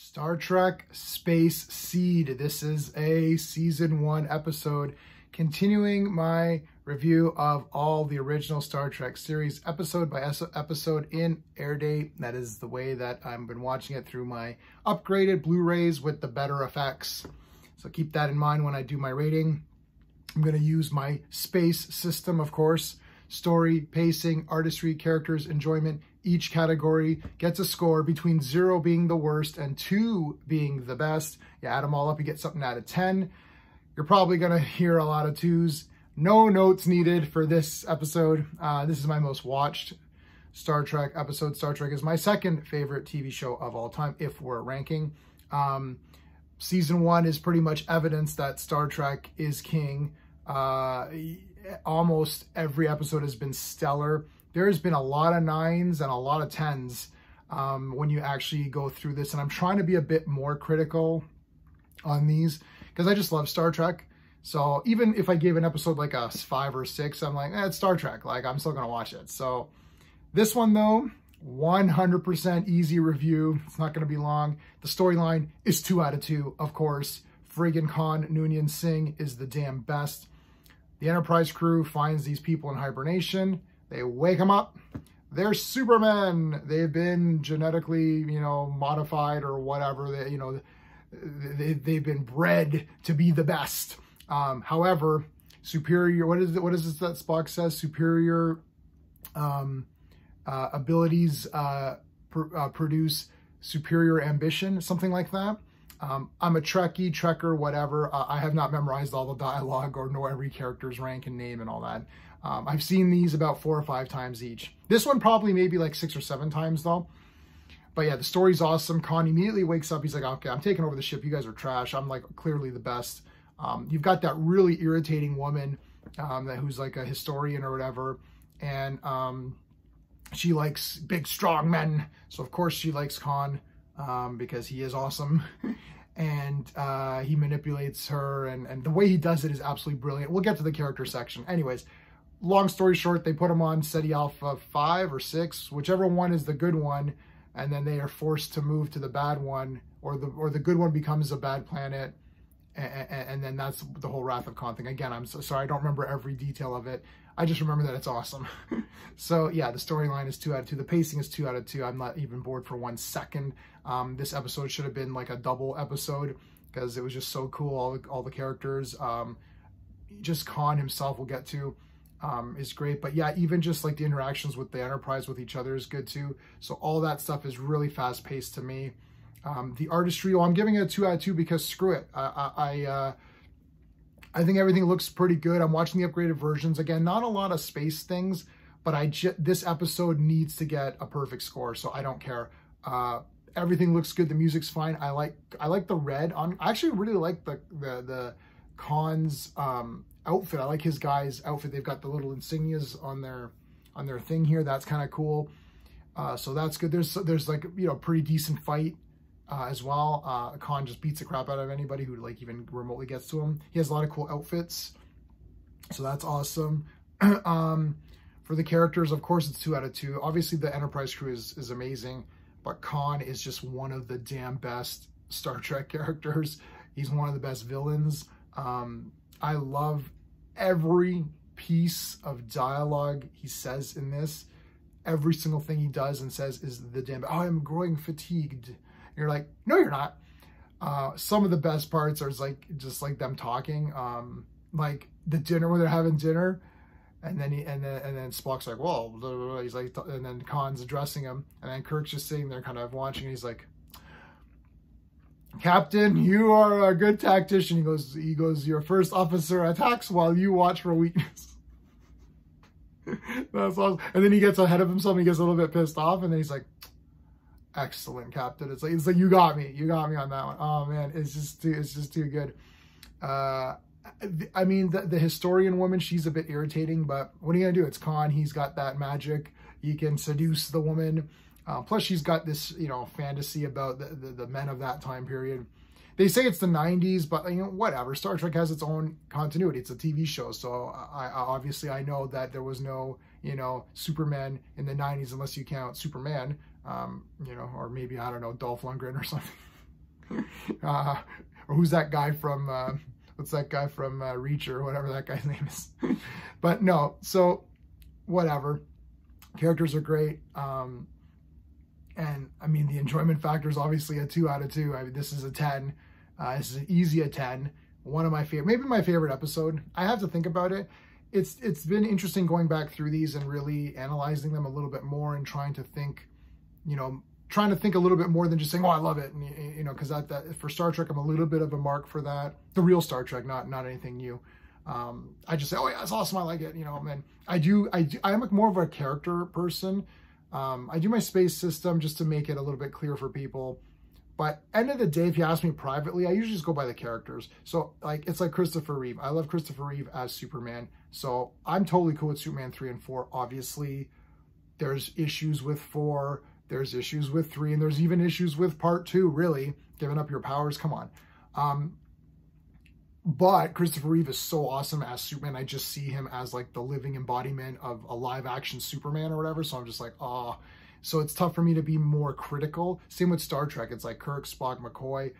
Star Trek Space Seed. This is a season 1 episode, continuing my review of all the original Star Trek series, episode by episode in air date. That is the way that I've been watching it, through my upgraded Blu-rays with the better effects. So keep that in mind when I do my rating. I'm going to use my space system, of course. Story, pacing, artistry, characters, enjoyment. Each category gets a score between 0 being the worst and 2 being the best. You add them all up, you get something out of 10. You're probably going to hear a lot of 2s. No notes needed for this episode. This is my most watched Star Trek episode. Star Trek is my second favorite TV show of all time, if we're ranking. Season 1 is pretty much evidence that Star Trek is king. Almost every episode has been stellar. There's been a lot of 9s and a lot of 10s when you actually go through this. And I'm trying to be a bit more critical on these because I just love Star Trek. So even if I gave an episode like a 5 or 6, I'm like, it's Star Trek. Like, I'm still going to watch it. So this one, though, 100% easy review. It's not going to be long. The storyline is 2 out of 2, of course. Friggin' Khan Noonien Singh is the damn best. The Enterprise crew finds these people in hibernation. They wake them up. They're Supermen. They've been genetically, modified or whatever. They've been bred to be the best. However, superior, what is it that Spock says? Superior abilities produce superior ambition, something like that. I'm a Trekkie, Trekker, whatever. I have not memorized all the dialogue or know every character's rank and name and all that. I've seen these about 4 or 5 times each. This one probably maybe like 6 or 7 times though. But yeah, the story's awesome. Khan immediately wakes up. He's like, okay, I'm taking over the ship. You guys are trash. I'm like clearly the best. You've got that really irritating woman who's like a historian or whatever. And she likes big, strong men. So of course she likes Khan because he is awesome. And he manipulates her. And the way he does it is absolutely brilliant. We'll get to the character section. Anyways, long story short, they put him on SETI Alpha 5 or 6, whichever one is the good one. And then they are forced to move to the bad one, or the good one becomes a bad planet. And then that's the whole Wrath of Khan thing. Again, I'm so sorry, I don't remember every detail of it. I just remember that it's awesome. So yeah, the storyline is 2 out of 2. The pacing is 2 out of 2. I'm not even bored for 1 second. This episode should have been like a double episode because it was just so cool. All the characters, just Khan himself we'll get to, is great. But yeah, even just like the interactions with the Enterprise with each other is good too. So all that stuff is really fast paced to me. The artistry, I'm giving it a 2 out of 2 because screw it. I think everything looks pretty good. I'm watching the upgraded versions. Again, not a lot of space things, but this episode needs to get a perfect score, so I don't care. Everything looks good. The music's fine. I like the red on. I actually really like the Khan's outfit. I like his guy's outfit. They've got the little insignias on their thing here. That's kind of cool. So that's good. There's like, pretty decent fight. As well. Khan just beats the crap out of anybody who like even remotely gets to him. He has a lot of cool outfits, so that's awesome. For the characters, of course, it's 2 out of 2. Obviously, the Enterprise crew is amazing, but Khan is just one of the damn best Star Trek characters. He's one of the best villains. I love every piece of dialogue he says in this. Every single thing he does and says is the damn, oh, I'm growing fatigued. You're like, no, you're not. Some of the best parts are just like them talking, like the dinner when they're having dinner, and then Spock's like, well, blah, blah, blah. He's like, and then Khan's addressing him, and then Kirk's just sitting there kind of watching, and he's like, Captain, you are a good tactician. He goes, your first officer attacks while you watch for weakness. That's awesome. And then he gets ahead of himself, and he gets a little bit pissed off, and then he's like, excellent, Captain. It's like you got me on that one. Oh man, it's just too good. I mean, the historian woman, she's a bit irritating, but what are you gonna do? It's Khan. He's got that magic. He can seduce the woman. Plus, she's got this fantasy about the men of that time period. They say it's the 90s, but whatever. Star Trek has its own continuity. It's a TV show, so obviously I know that there was no Superman in the 90s unless you count Superman. Or maybe, I don't know, Dolph Lundgren or something. Or who's that guy from, what's that guy from Reacher, or whatever that guy's name is. But no, so whatever. Characters are great. And I mean, the enjoyment factor is obviously a 2 out of 2. I mean, this is a 10. This is an easy a 10. One of my favorite, maybe my favorite episode. I have to think about it. It's been interesting going back through these and really analyzing them a little bit more and trying to think, you know, trying to think a little bit more than just saying, oh, I love it. And, you know, because that for Star Trek, I'm a little bit of a mark for that. The real Star Trek, not anything new. I just say, oh yeah, it's awesome, I like it, you know. And I'm more of a character person. I do my space system just to make it a little bit clear for people. But end of the day, if you ask me privately, I usually just go by the characters. So like, it's like Christopher Reeve. I love Christopher Reeve as Superman. So I'm totally cool with Superman 3 and 4. Obviously, there's issues with 4, there's issues with 3, and there's even issues with part 2, really. Giving up your powers, come on. But Christopher Reeve is so awesome as Superman. I just see him as like the living embodiment of a live action Superman or whatever. So I'm just like, oh. So it's tough for me to be more critical. Same with Star Trek. It's like Kirk, Spock, McCoy,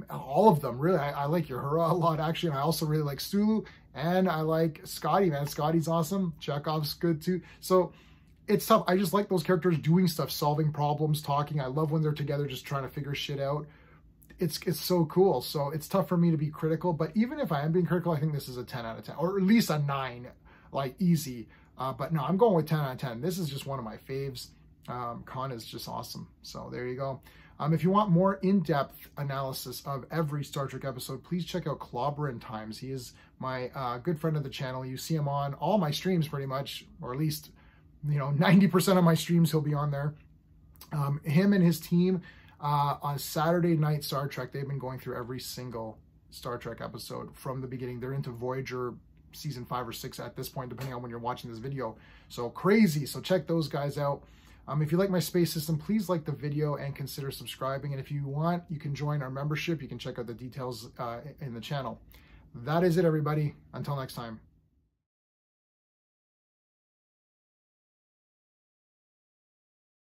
all of them. Really, I like Uhura a lot, actually. And I also really like Sulu. And I like Scotty, man. Scotty's awesome. Chekhov's good too. So it's tough. I just like those characters doing stuff, solving problems, talking. I love when they're together just trying to figure shit out. It's so cool. So it's tough for me to be critical. But even if I am being critical, I think this is a 10 out of 10. Or at least a 9. Like, easy. But no, I'm going with 10 out of 10. This is just one of my faves. Khan is just awesome. So there you go. If you want more in-depth analysis of every Star Trek episode, please check out Clobberin Times. He is my good friend of the channel. You see him on all my streams pretty much, or at least, you know, 90% of my streams he'll be on there. Him and his team on Saturday Night Star Trek, they've been going through every single Star Trek episode from the beginning. They're into Voyager season 5 or 6 at this point, depending on when you're watching this video. So crazy. So check those guys out. If you like my space system, please like the video and consider subscribing. And if you want, you can join our membership. You can check out the details in the channel. That is it, everybody. Until next time.